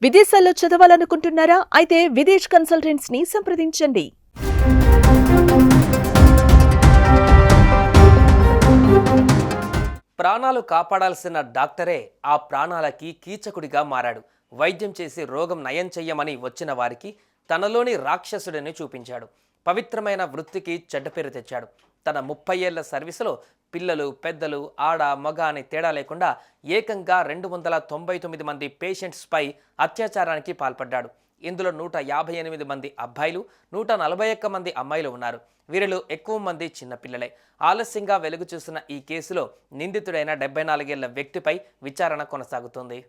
విదేశాల్లో చదవాలనుకుంటున్నారా? అయితే విదేశ్ కన్సల్టెంట్స్ ని సంప్రదించండి. ప్రాణాలు కాపాడాల్సిన డాక్టరే ఆ ప్రాణాలకి కీచకుడిగా మారాడు. వైద్యం చేసి రోగం నయం చెయ్యమని వచ్చిన వారికి తనలోని రాక్షసుడిని చూపించాడు. పవిత్రమైన వృత్తికి చెడ్డ పేరు తెచ్చాడు. తన 30 ఏళ్ల సర్వీసులో పిల్లలు, పెద్దలు, ఆడ, మగ అని తేడా లేకుండా ఏకంగా 299 మంది పేషెంట్స్పై అత్యాచారానికి పాల్పడ్డాడు. ఇందులో 158 మంది అబ్బాయిలు, 141 మంది అమ్మాయిలు ఉన్నారు. వీరిలో ఎక్కువ మంది చిన్నపిల్లలే. ఆలస్యంగా వెలుగు చూసిన ఈ కేసులో నిందితుడైన 74 ఏళ్ల వ్యక్తిపై విచారణ కొనసాగుతోంది.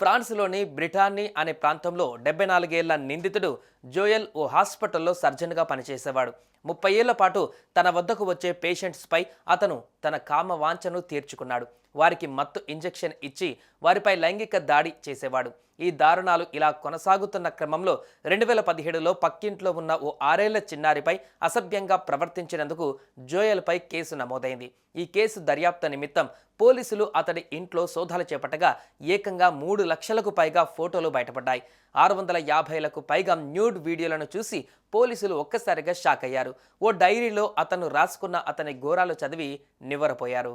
ఫ్రాన్స్లోని బ్రిటానీ అనే ప్రాంతంలో 74 ఏళ్ల నిందితుడు జోయల్ ఓ హాస్పిటల్లో సర్జన్గా పనిచేసేవాడు. 30 ఏళ్ల పాటు తన వద్దకు వచ్చే పేషెంట్స్పై అతను తన కామ వాంఛను తీర్చుకున్నాడు. వారికి మత్తు ఇంజెక్షన్ ఇచ్చి వారిపై లైంగిక దాడి చేసేవాడు. ఈ దారుణాలు ఇలా కొనసాగుతున్న క్రమంలో 2017లో పక్కింట్లో ఉన్న ఓ 6 ఏళ్ల చిన్నారిపై అసభ్యంగా ప్రవర్తించినందుకు జోయల్పై కేసు నమోదైంది. ఈ కేసు దర్యాప్తు నిమిత్తం పోలీసులు అతడి ఇంట్లో సోదాలు చేపట్టగా ఏకంగా 3 లక్షలకు పైగా ఫోటోలు బయటపడ్డాయి. 650లకు పైగా న్యూడ్ వీడియోలను చూసి పోలీసులు ఒక్కసారిగా షాక్ అయ్యారు. ఓ డైరీలో అతను రాసుకున్న అతని ఘోరాలు చదివి నివ్వెరపోయారు.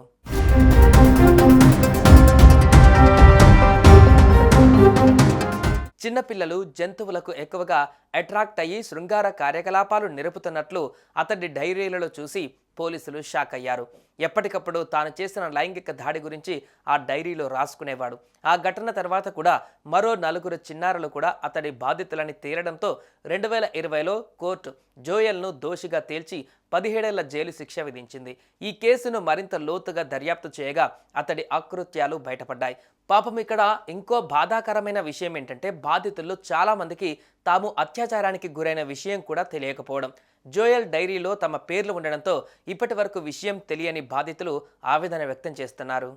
చిన్నపిల్లలు జంతువులకు ఎక్కువగా అట్రాక్ట్ అయ్యి శృంగార కార్యకలాపాలు నిరుపుతున్నట్లు అతడి డైరీలలో చూసి పోలీసులు షాక్ అయ్యారు. ఎప్పటికప్పుడు తాను చేసిన లైంగిక దాడి గురించి ఆ డైరీలో రాసుకునేవాడు. ఆ ఘటన తర్వాత కూడా మరో 4 చిన్నారులు కూడా అతడి బాధితులని తేలడంతో 2020లో కోర్టు జోయల్ను దోషిగా తేల్చి 17 ఏళ్ల జైలు శిక్ష విధించింది. ఈ కేసును మరింత లోతుగా దర్యాప్తు చేయగా అతడి ఆకృత్యాలు బయటపడ్డాయి. పాపం ఇక్కడ ఇంకో బాధాకరమైన విషయం ఏంటంటే బాధితుల్లో చాలా మందికి తాము అత్యాచారానికి గురైన విషయం కూడా తెలియకపోవడం. జోయల్ డైరీలో తమ పేర్లు ఉండడంతో ఇప్పటి వరకు విషయం తెలియని బాధితులు ఆవేదన వ్యక్తం చేస్తున్నారు.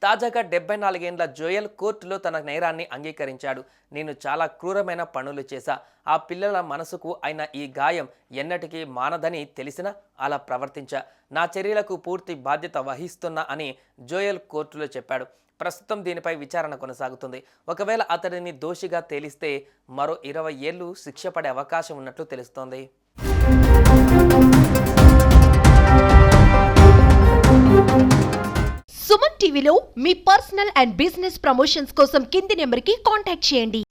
తాజాగా 74 ఏళ్ల జోయల్ కోర్టులో తన నేరాన్ని అంగీకరించాడు. నేను చాలా క్రూరమైన పనులు చేశా. ఆ పిల్లల మనసుకు అయిన ఈ గాయం ఎన్నటికీ మానదని తెలిసినా అలా ప్రవర్తించా. నా చర్యలకు పూర్తి బాధ్యత వహిస్తున్నా అని జోయల్ కోర్టులో చెప్పాడు. ప్రస్తుతం దీనిపై విచారణ కొనసాగుతుంది. ఒకవేళ అతడిని దోషిగా తేలిస్తే మరో 20 ఏళ్లు శిక్ష పడే అవకాశం ఉన్నట్లు తెలుస్తోంది. సుమన్ టీవీలో మీ పర్సనల్ అండ్ బిజినెస్ ప్రమోషన్స్ కోసం కింది నెంబర్కి కాంటాక్ట్ చేయండి.